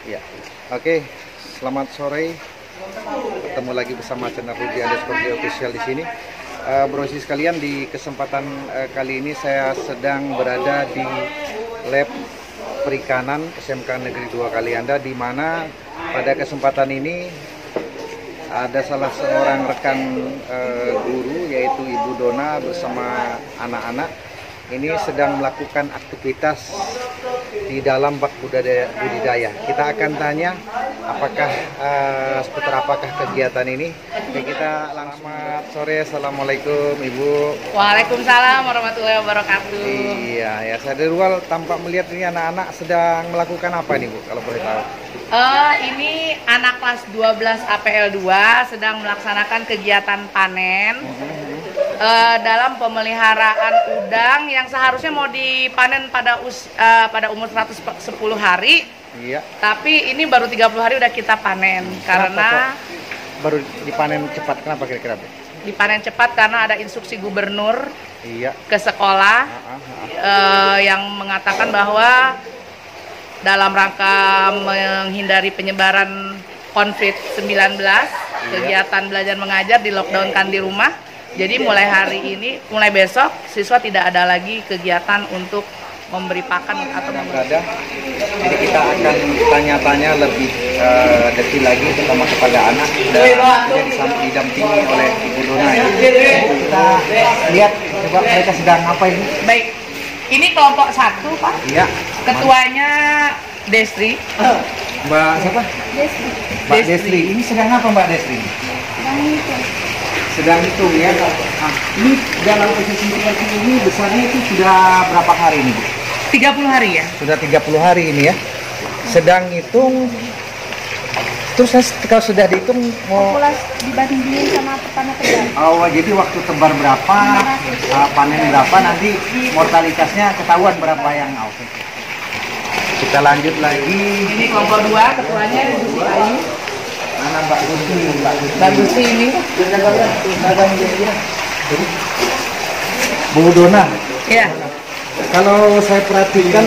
Ya, oke. Selamat sore. Ketemu lagi bersama channel Rudy _ Official di sini. Bro-sis sekalian, di kesempatan kali ini saya sedang berada di lab perikanan SMK Negeri 2 Kalianda, di mana pada kesempatan ini ada salah seorang rekan guru, yaitu Ibu Dona bersama anak-anak ini sedang melakukan aktivitas di dalam bak budidaya. Kita akan tanya apakah seputar apakah kegiatan ini. Oke, kita langsung. Selamat sore, assalamualaikum Ibu. Waalaikumsalam warahmatullahi wabarakatuh. Iya ya, saya dari luar tampak melihat ini anak-anak sedang melakukan apa nih Bu, kalau boleh tahu? Ini anak kelas 12 APL 2 sedang melaksanakan kegiatan panen dalam pemeliharaan udang yang seharusnya mau dipanen pada umur 110 hari. Iya. Tapi ini baru 30 hari udah kita panen. Karena baru dipanen cepat, kenapa kira-kira Bu? Dipanen cepat karena ada instruksi gubernur Iya. ke sekolah yang mengatakan bahwa dalam rangka menghindari penyebaran COVID-19, kegiatan belajar mengajar di lockdownkan di rumah. Jadi mulai hari ini, mulai besok, siswa tidak ada lagi kegiatan untuk memberi pakan atau memberi. Jadi kita akan tanya-tanya lebih detail lagi, terutama kepada anak, dan didampingi oleh Ibu Dona ya. Kita lihat coba mereka sedang apa ini. Baik, ini kelompok 1 Pak. Iya. Ketuanya Destri. Mbak siapa? Destri. Mbak Destri. Ini sedang apa Mbak Destri? Sedang hitung ya. Nah, ini dalam posisi seperti ini besarnya itu sudah berapa hari ini Bu? 30 hari ya. Sudah 30 hari ini ya. Sedang hitung. Terus kalau sudah dihitung mau dibandingin sama petani tebar. Oh, jadi waktu tebar berapa, panen berapa, nanti mortalitasnya ketahuan berapa yang oke. Kita lanjut lagi. Ini kelompok 2, ketuanya Gusti Ayu. Mana Mbak Gusti? Mbak Gusti ini. Bu Dona. Iya. Kalau saya perhatikan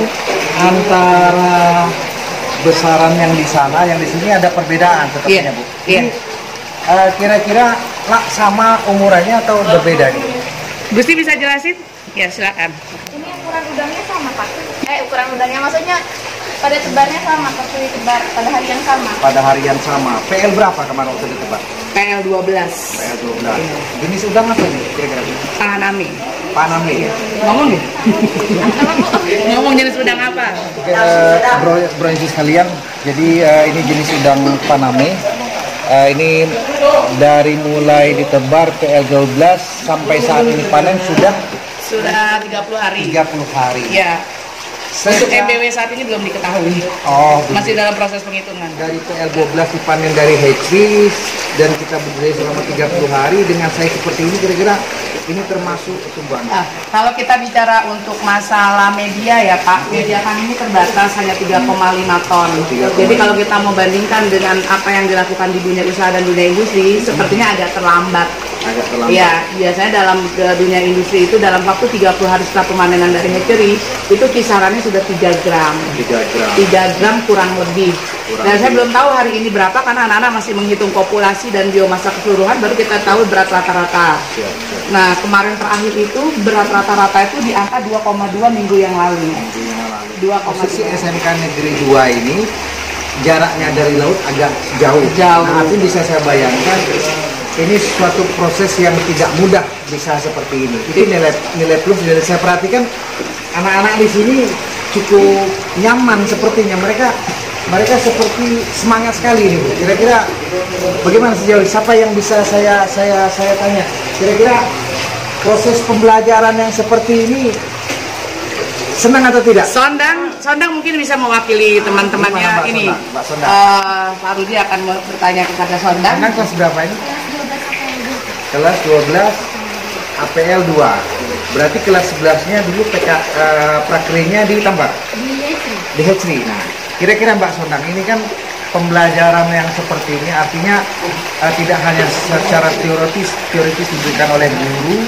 antara besaran yang di sana, yang di sini ada perbedaan tetapnya Bu. Iya. Kira-kira sama umurannya atau berbeda nih? Gusti bisa jelasin? Ya silakan. Ini ukuran udangnya sama Pak. Ukuran udangnya maksudnya pada tebarnya sama, seperti tebar pada hari yang sama. Pada hari yang sama. PL berapa kemarin waktu ditebar? PL 12. PL 12. Jenis udang apa nih kira-kira? Paname. Paname ya? Ngomong nih. Ngomong jenis udang apa? Bro sekalian, jadi ini jenis udang Paname. Ini dari mulai ditebar PL 12 sampai saat ini panen sudah 30 hari. 30 hari. Ya. Untuk MBW saat ini belum diketahui. Oh, masih dalam proses penghitungan. Dari PL 12 dipanen dari hatchery dan kita berdiri selama 30 hari dengan size seperti ini, kira-kira ini termasuk pertumbuhan. Kalau kita bicara untuk masalah media ya Pak, media kami ini terbatas hanya 3,5 ton. Jadi kalau kita mau bandingkan dengan apa yang dilakukan di dunia usaha dan dunia industri, sepertinya agak terlambat. Ya, biasanya dalam dunia industri itu dalam waktu 30 hari setelah pemanenan dari hatchery, itu kisarannya sudah 3 gram. 3 gram kurang lebih. Dan saya belum tahu hari ini berapa karena anak-anak masih menghitung populasi dan biomasa keseluruhan, baru kita tahu berat rata-rata. Nah, kemarin terakhir itu berat rata-rata itu di angka 2,2 minggu yang lalu. 2,2. Posisi SMK Negeri 2 ini jaraknya dari laut agak jauh. Nah, itu bisa saya bayangkan ini suatu proses yang tidak mudah bisa seperti ini. Itu nilai plus. Dan saya perhatikan anak-anak di sini cukup nyaman sepertinya. Mereka seperti semangat sekali ini Bu. Kira-kira bagaimana sejauh siapa yang bisa saya tanya? Kira-kira proses pembelajaran yang seperti ini senang atau tidak? Sondang mungkin bisa mewakili teman-temannya ini. Pak Rudi akan bertanya kepada Sondang. Sondang kelas berapa ini? Kelas 12 APL 2. Berarti kelas 11-nya dulu prakerja ditambah di hatchery. Nah, kira-kira Mbak Sondang, ini kan pembelajaran yang seperti ini artinya tidak hanya secara teoritis diberikan oleh guru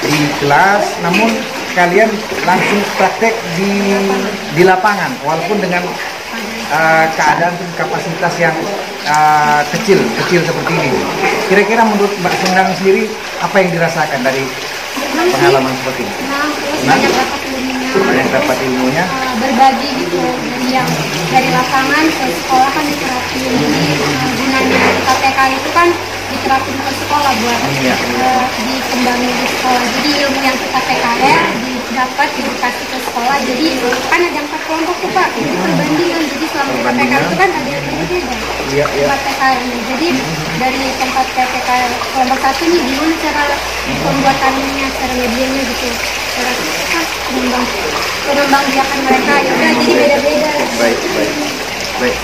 di kelas, namun kalian langsung praktek di lapangan, walaupun dengan keadaan kapasitas yang kecil seperti ini. Kira-kira menurut Mbak Sendang sendiri apa yang dirasakan dari pengalaman seperti ini? Banyak dapat ilmunya, berbagi gitu dari lapangan ke sekolah kan diterapin. Jadi gunanya KTK itu kan diterapin ke sekolah buat dikembangin di sekolah. Jadi ilmu yang kita PKR didapat dikasih ke sekolah. Jadi kan ada 4 kelompok tuh Pak, itu perbandingan. Jadi selama kita PKR itu kan ada yang berbeda tempat PKR ini. Jadi dari tempat PKR kelompok 1 ini gimana cara pembuatannya, cara medianya gitu, cara pengembang biakan mereka, ya udah jadi beda-beda. Baik.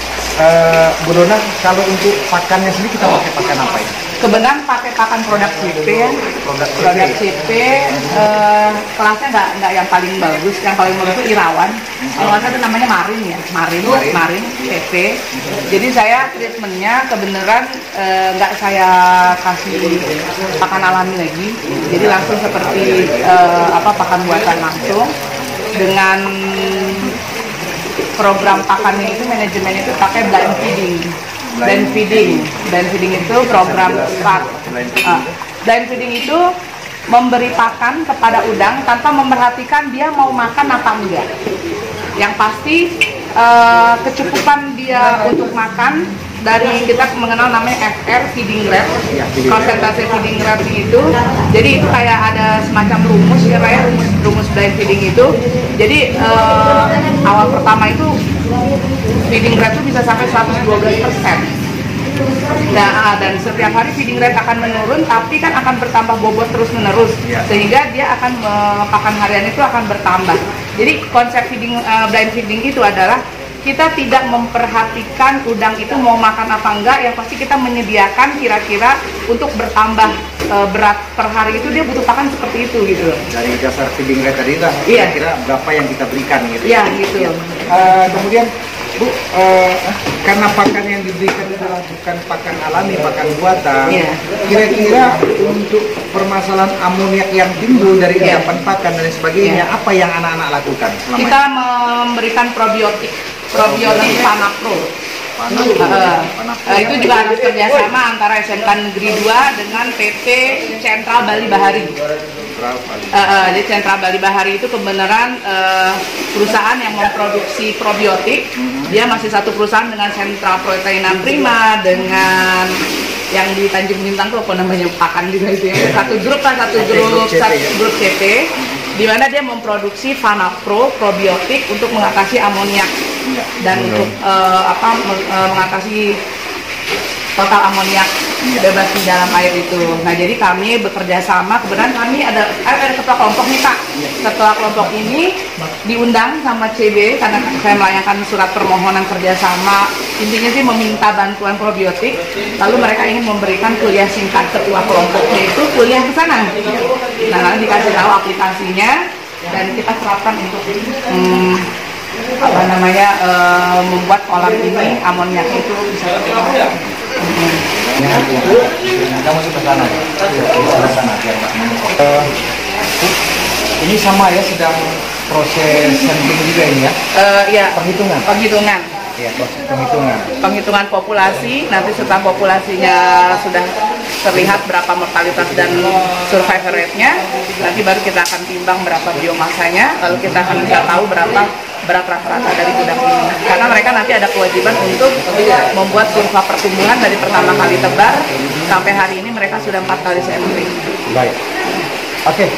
Bu Dona, kalau untuk pakannya sendiri kita pakai pakan apa ya? Kebenaran pakai pakan produk CP ya. Produk CP kelasnya nggak yang paling bagus. Yang paling bagus itu Irawan. Kalau nggak salah itu namanya Marin ya. Marin CP. Jadi saya treatmentnya kebenaran nggak saya kasih pakan alami lagi. Jadi langsung seperti pakan buatan langsung dengan program pakannya itu manajemennya itu pakai blind feeding. Blind feeding itu program blind feeding itu memberi pakan kepada udang tanpa memperhatikan dia mau makan apa enggak. Yang pasti kecukupan dia untuk makan dari kita mengenal namanya FR feeding rate, persentase feeding rate itu. Jadi itu kayak ada semacam rumus ya kayak rumus blind feeding itu. Jadi awal pertama itu feeding rate itu bisa sampai 112%. Nah, dan setiap hari feeding rate akan menurun, tapi kan akan bertambah bobot terus menerus, sehingga dia akan pakan harian itu akan bertambah. Jadi konsep blind feeding itu adalah kita tidak memperhatikan udang itu mau makan apa enggak, yang pasti kita menyediakan kira-kira untuk bertambah berat per hari itu dia butuh pakan seperti itu gitu. Dari dasar feeding rate tadi lah, kira-kira berapa yang kita berikan gitu. Iya gitu. Kemudian Bu, karena pakan yang diberikan adalah bukan pakan alami, pakan buatan. Kira-kira untuk permasalahan amoniak yang timbul dari endapan pakan dan sebagainya, apa yang anak-anak lakukan selama kita memberikan probiotik Panapro. Itu juga harus kerjasama antara SMK Negeri 2 dengan PT Sentral Bali Bahari. Jadi Sentral Bali Bahari itu kebenaran perusahaan yang memproduksi probiotik. Dia masih satu perusahaan dengan Sentral Proteina Prima, dengan yang di Tanjung Bintang tuh apa namanya pakan juga itu ya. Satu grup CP, di mana dia memproduksi Vanapro probiotik untuk mengatasi amoniak dan untuk mengatasi total amoniak bebas di dalam air itu. Nah, jadi kami bekerja sama, kebetulan kami ada ketua kelompok nih Pak. Ketua kelompok ini diundang sama CB karena saya melayangkan surat permohonan kerjasama. Intinya sih meminta bantuan probiotik, lalu mereka ingin memberikan kuliah singkat ketua kelompoknya itu kuliah ke sana. Nah, nanti dikasih tahu aplikasinya dan kita terapkan untuk membuat kolam ini amoniak itu bisa terkeluar. Kamu ke sana. Ini sama ya, sedang proses sampling juga ini ya? Ya. Penghitungan. Ya, proses Penghitungan populasi. Nanti setelah populasinya sudah terlihat berapa mortalitas dan survival rate-nya, nanti baru kita akan timbang berapa biomasanya, lalu kita akan bisa tahu berapa berat rata-rata dari udang ini. Karena mereka nanti ada kewajiban untuk membuat kurva pertumbuhan dari pertama kali tebar sampai hari ini mereka sudah 4 kali sampling. Baik. Oke.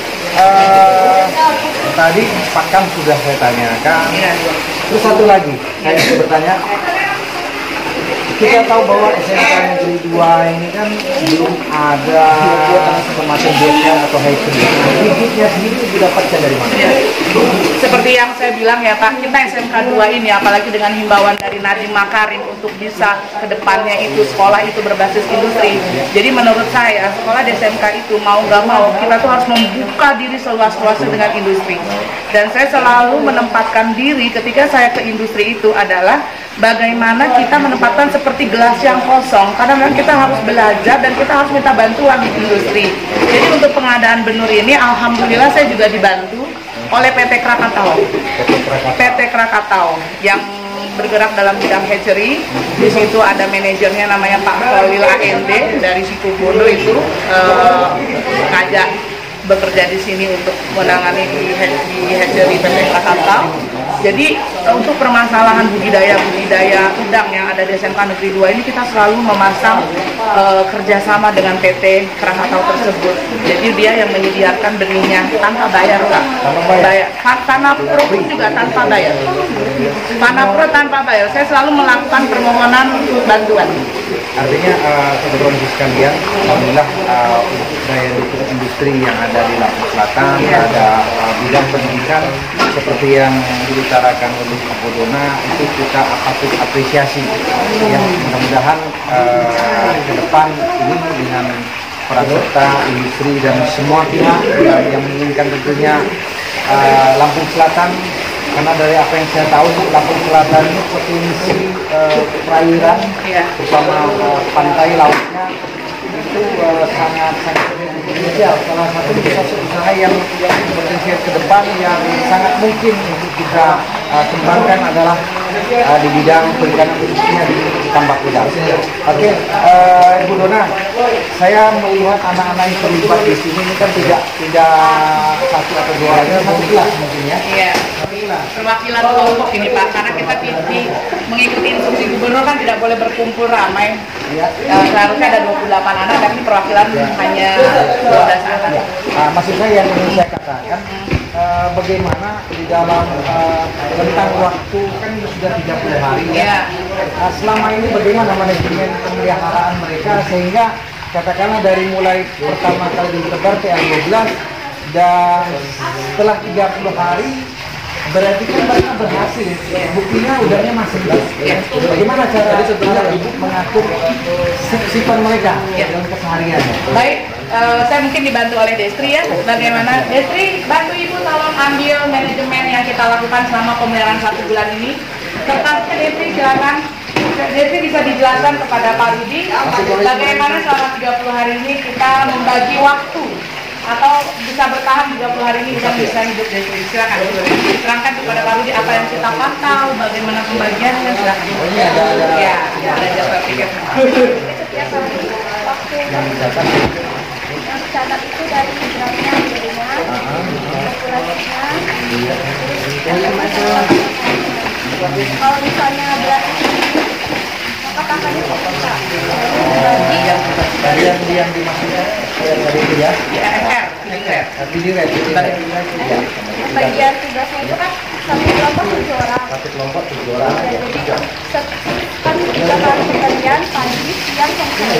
Tadi pakan sudah saya tanyakan. Terus satu lagi, saya ingin bertanya. Kita tahu bahwa SMK Negeri 2 ini kan belum ada semacam bibitnya atau hybrid. Bibitnya sendiri didapatkan dari mana? Seperti yang saya bilang ya Pak, kita SMK 2 ini apalagi dengan himbauan dari Nadiem Makarim untuk bisa ke depannya itu sekolah itu berbasis industri. Jadi menurut saya sekolah di SMK itu mau nggak mau kita tuh harus membuka diri seluas-luasnya dengan industri. Dan saya selalu menempatkan diri ketika saya ke industri itu adalah bagaimana kita menempatkan seperti gelas yang kosong, karena memang kita harus belajar dan kita harus minta bantuan di industri. Jadi untuk pengadaan benur ini alhamdulillah saya juga dibantu oleh PT Krakatau yang bergerak dalam bidang hatchery. Di situ ada manajernya namanya Pak Khalil AND dari Situbondo itu ngajak bekerja di sini untuk menangani di hatchery PT Krakatau. Jadi untuk permasalahan budidaya udang yang ada di SMK Negeri 2 ini kita selalu memasang kerjasama dengan PT Krakatau tersebut. Jadi dia yang menyediakan benihnya tanpa bayar, Kak. Panapro pun juga tanpa bayar. Panapro tanpa bayar. Saya selalu melakukan permohonan bantuan. Artinya saudara sekalian, alhamdulillah daya dukung industri yang ada di Lampung Selatan, ada bidang pendidikan seperti yang dibicarakan oleh Pak Bodona, itu kita patut apresiasi. Yang mudah-mudahan ke depan ini dengan peran serta industri dan semua pihak yang menginginkan tentunya Lampung Selatan, karena dari apa yang saya tahu Lampung Selatan ini potensi perairan bersama pantai lautnya itu sangat potensial. Salah satu usaha yang potensial ke depan yang sangat mungkin untuk kita kembangkan adalah di bidang perikanan khususnya di tambak udang. Oke, Ibu Dona, saya melihat anak-anak yang terlibat di sini ini kan tidak satu atau dua aja, satu kelas mungkin ya. Iya. Perwakilan kelompok ini Pak, karena kita mengikuti instruksi gubernur kan tidak boleh berkumpul ramai. Seharusnya ada 28 anak, tapi perwakilan hanya 12 anak. Maksud saya yang ingin saya katakan, bagaimana di dalam tentang waktu kan sudah 30 hari ya. Selama ini bagaimana manajemen pemeliharaan mereka sehingga katakanlah dari mulai pertama kali ditebar TL12 dan setelah 30 hari berarti kan mereka berhasil, buktinya udangnya masih bagaimana cara Ibu mengatur sifat mereka dalam kesehariannya? Baik, saya mungkin dibantu oleh Destri ya. Bagaimana Destri, bantu Ibu tolong ambil manajemen yang kita lakukan selama pemeliharaan 1 bulan ini. Kertasnya Destri silakan. Destri bisa dijelaskan kepada Pak Rudi bagaimana selama 30 hari ini kita membagi waktu atau bisa bertahan 30 hari ini dan bisa hidup dari silakan terangkan kepada Pak Rudi apa yang kita pantau, bagaimana pembagiannya, silakan. Ini ada jasa pikir. Setiap hari waktu yang dicatat itu dari gramnya, nilainya, populasinya. Kalau misalnya berat maka kakaknya bisa dari yang dimaksudkan dari itu ya? Bagian tugasnya itu kan satu kelompok 7 orang. Satu kelompok 7 orang. Jadi kan 3 kali pembagian pagi, siang, dan sore.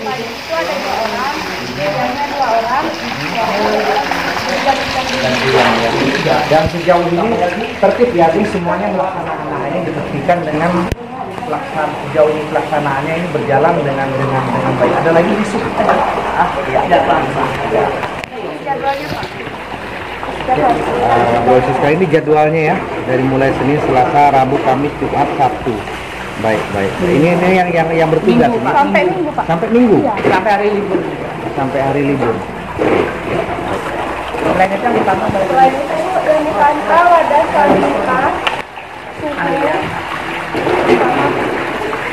Pagi itu ada 2 orang, siangnya 2 orang, dan sejauh ini tertib ya, ini semuanya melaksanakannya dibuktikan dengan sejauh ini pelaksanaannya ini berjalan dengan baik. Ada lagi isu? jadwalnya Pak. Proses kali ini jadwalnya ya, dari mulai Senin, Selasa, Rabu, Kamis, Jumat, Sabtu. Baik. Ini yang bertugas ini. Sampai Minggu Pak. Sampai Minggu. Sampai hari libur. Sampai hari libur. Selain itu yang ditambah Selain itu yang dipantau ada saluran, suhu, sama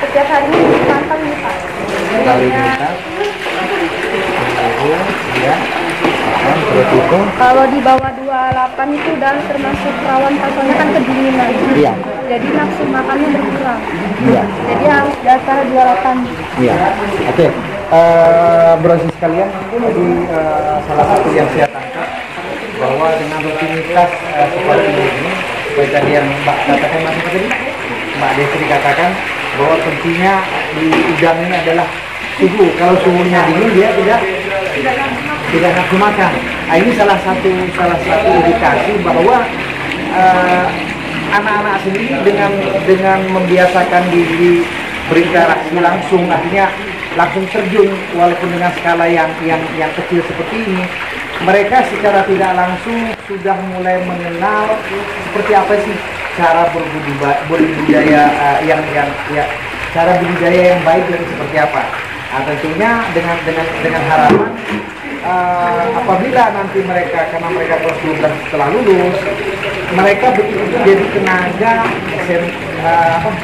setiap harinya dipantau nih Pak. Salinitas, suhu, ya. Terus itu. Kalau di bawah 28 itu udah termasuk rawan pasalnya kan kedinginan. Iya. Jadi nafsu makannya berkurang. Iya. Jadi harus di atas 28. Iya. Oke. Brosur sekalian, jadi salah satu yang saya tangkap bahwa dengan rutinitas seperti ini, seperti tadi yang Mbak katakan tadi, Mbak Destri katakan bahwa pentingnya di udang ini adalah suhu. Kalau suhunya dingin dia tidak nafsu makan. Nah, ini salah satu indikasi bahwa anak-anak sendiri dengan membiasakan diri berinteraksi langsung, artinya langsung terjun walaupun dengan skala yang kecil seperti ini, mereka secara tidak langsung sudah mulai mengenal seperti apa sih cara berbudidaya cara budidaya yang baik dan seperti apa. Nah, tentunya dengan harapan apabila nanti mereka, karena mereka kelas 12 setelah lulus, mereka betul-betul jadi tenaga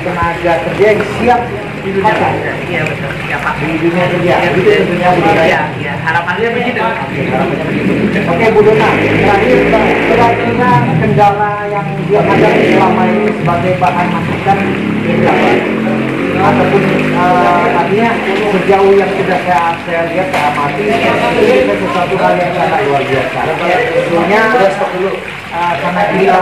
tenaga kerja yang siap di dunia kerja. Iya betul. Ya Pak. Di dunia kerja. Gitu ya tentunya Bu Dona. Iya. Harapannya begitu. Harapannya begitu. Oke Bu Dona, terakhir kira-kira kendala yang dihadapi selama ini sebagai bahan masukan ini apa? Ataupun artinya sejauh yang sudah saya lihat, saya amati, ini sesuatu hal yang sangat luar biasa. Tentunya karena kita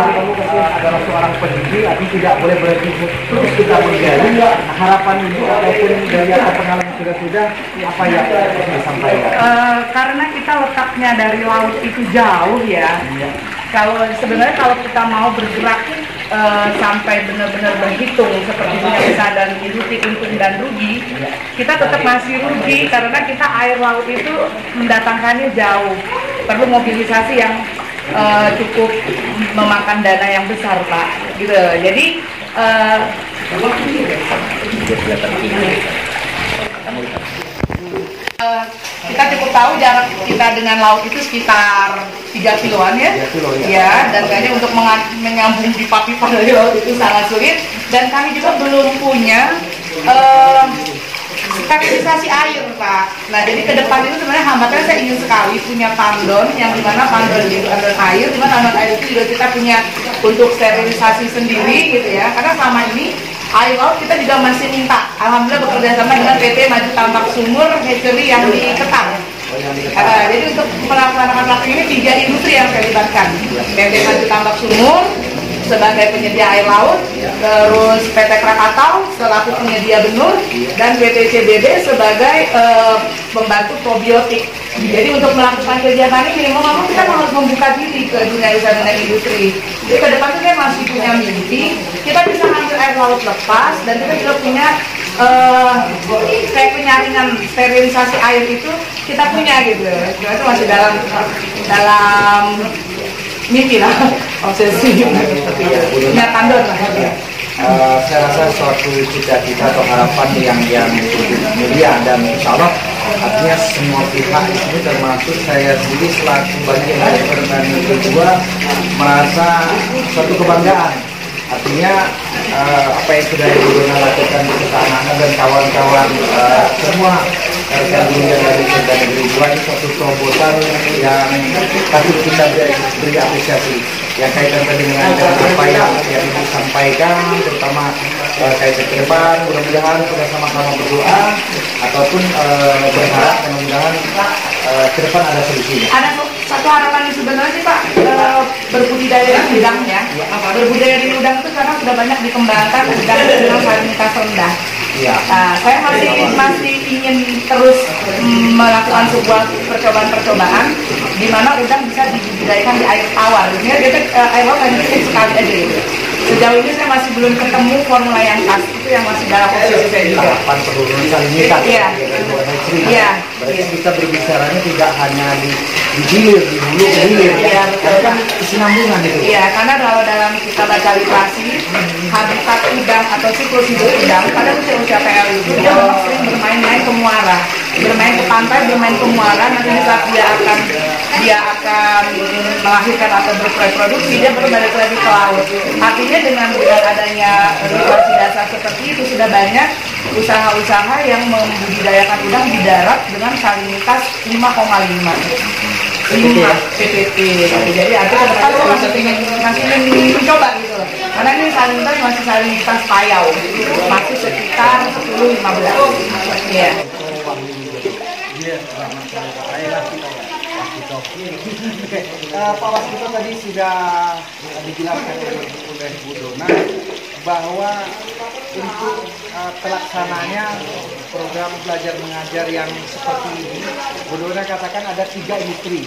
adalah seorang pendidik, tapi tidak boleh berhenti terus kita menggali. Harapan ibu ataupun dari apa pengalaman sudah apa yang bisa disampaikan? Karena kita letaknya dari laut itu jauh ya. Sebenarnya kalau kita mau bergerak sampai benar-benar berhitung seperti punya usaha dan industri untung dan rugi, kita tetap masih rugi karena kita air laut itu mendatangkannya jauh, perlu mobilisasi yang cukup memakan dana yang besar Pak, gitu. Jadi kita cukup tahu jarak kita dengan laut itu sekitar 3 kiloan ya. 3 kilo ya. Ya, dan kayaknya untuk menyambung pipa-pipa dari laut itu sangat sulit. Dan kami juga belum punya kanalisasi air Pak. Nah jadi ke depan itu sebenarnya hambatannya saya ingin sekali punya tandon, yang dimana tandon itu tandon air, dimana tandon air itu juga kita punya untuk sterilisasi sendiri gitu ya. Karena selama ini air laut kita juga masih minta, alhamdulillah bekerja sama dengan PT Maju Tambak Sumur Hatchery yang di Ketang. Jadi untuk melaksanakan waktu ini 3 industri yang saya libatkan, PT Maju Tambak Sumur sebagai penyedia air laut, terus PT Krakatau selaku penyedia benur, dan PT CBB sebagai pembantu probiotik. Jadi untuk melakukan kegiatan ini memang kita harus membuka diri ke dunia usaha dan industri. Jadi ke depan kita masih punya mimpi, kita bisa ambil air laut lepas, dan kita juga punya kayak penyaringan sterilisasi air itu kita punya gitu. Itu masih dalam mimpi lah, obsesi seperti ya tandon lah. Saya rasa suatu cita-cita atau harapan yang cukup mulia, dan insya Allah artinya semua pihak di sini termasuk saya sendiri selaku bagian dari pertanian kedua merasa suatu kebanggaan. Artinya apa yang sudah Ibu Dona lakukan di Ketanana dan kawan-kawan semua rekan yang dari Kerja Negeri 2 ini suatu terobosan yang patut kita beri apresiasi. Yang kaitan tadi dengan apa yang Ibu sampaikan, terutama kaitan ke depan, mudah-mudahan kita sama-sama berdoa ataupun berharap mudah-mudahan ke depan ada solusinya. Ada satu harapan sebenarnya sih Pak, berbudidaya di udang ya. Berbudidaya di udang itu karena sudah banyak dikembangkan udang dengan salinitas rendah. Iya. Nah, saya masih ingin terus melakukan sebuah percobaan di mana udang bisa dibudidayakan di air tawar. Jadi air laut hanya sekali aja gitu. Sejauh ini saya masih belum ketemu formula yang pas, itu yang masih dalam posisi saya juga. Tahapan penurunan salinitas. Iya. Iya. Berarti kita berbicaranya tidak hanya di hilir, di hulu ke hilir. Iya, Karena kan kesinambungan itu. Iya, karena kalau dalam kita baca literasi, habitat udang atau siklus hidup udang pada usia PL itu dia memang sering bermain-main ke muara, bermain ke pantai, bermain ke muara. Nanti di saat dia akan melahirkan atau berreproduksi, dia baru balik lagi ke laut. Artinya dengan adanya literasi dasar seperti itu sudah banyak usaha-usaha yang membudidayakan udang di darat dengan salinitas 5,5 PPT. Jadi artinya ke depan saya masih ingin mencoba gitu loh. Karena ini salinitas masih salinitas payau, masih sekitar 10-15. Iya. Pak Waskito tadi sudah dijelaskan oleh Bu Dona bahwa untuk pelaksananya program belajar mengajar yang seperti ini, Bu Dona katakan ada 3 industri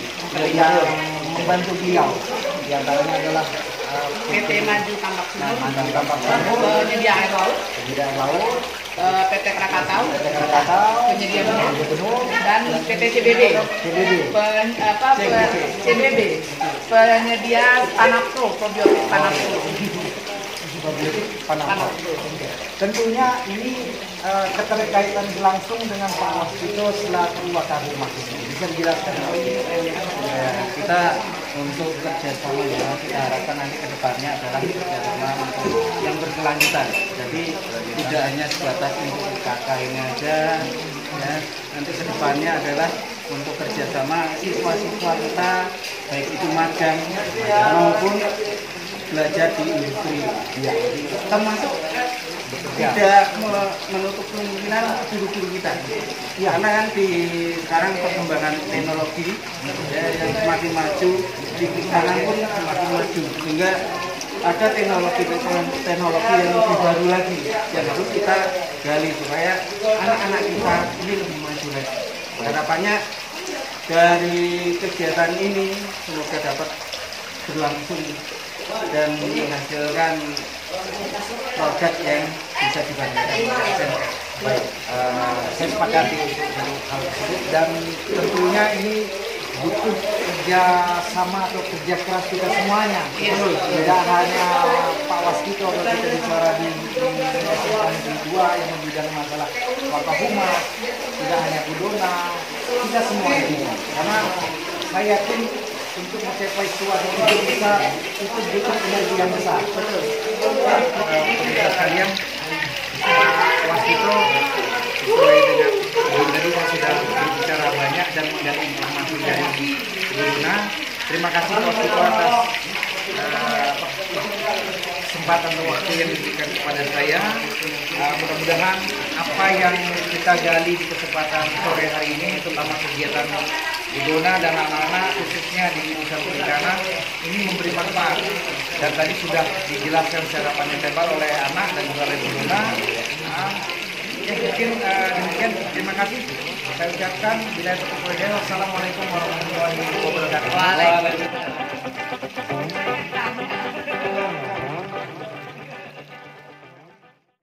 yang membantu beliau. Di antaranya adalah PT Maju Tambak Sumur, penyedia air laut, PT Krakatau, penyedia benur, dan PT CBB, CBB, penyedia Tanapro, probiotik Tanapro. Bibliotek Panakot. Tentunya ini keterkaitan langsung dengan Pak Waskito selaku Wakabumah ini. Bisa dijelaskan? Kita untuk kerjasama ya, kita harapkan nanti ke depannya adalah kerjasama untuk yang berkelanjutan. Jadi tidak hanya sebatas untuk UKK ini aja, ya. Nanti ke depannya adalah untuk kerjasama siswa-siswa kita, baik itu magang maupun belajar di industri, ya. Termasuk tidak menutup kemungkinan guru-guru kita, ya, karena kan di sekarang perkembangan teknologi ya, yang semakin maju, di kanan pun semakin maju, sehingga ada teknologi yang lebih baru lagi yang harus kita gali supaya anak-anak kita ini lebih maju lagi. Harapannya dari kegiatan ini semoga dapat berlangsung dan menghasilkan produk yang bisa dibandingkan. Baik, saya sepakati untuk hal tersebut dan tentunya ini butuh kerja sama atau kerja keras kita semuanya. Tidak hanya Pak Waskito kalau kita bicara di SMA Negeri 2 yang membidang masalah Wakabumah, tidak hanya Bu Dona, kita semua ini. Karena saya yakin untuk mencapai suatu tujuan besar itu butuh energi yang besar. Betul. Pemirsa sekalian, Pak Waskito sesuai dengan tadi saya sudah berbicara banyak dan menggali informasi dari Bu Dona. Terima kasih Pak Waskito atas kesempatan dan waktu yang diberikan kepada saya. Mudah-mudahan apa yang kita gali di kesempatan sore hari ini, terutama kegiatan Bu Dona dan anak-anak khususnya di Pusat Perikanan ini memberi manfaat. Dan tadi sudah dijelaskan secara panjang lebar oleh anak dan juga oleh Bu Dona. Ya mungkin demikian. Terima kasih. Saya ucapkan bila Assalamualaikum warahmatullahi wabarakatuh.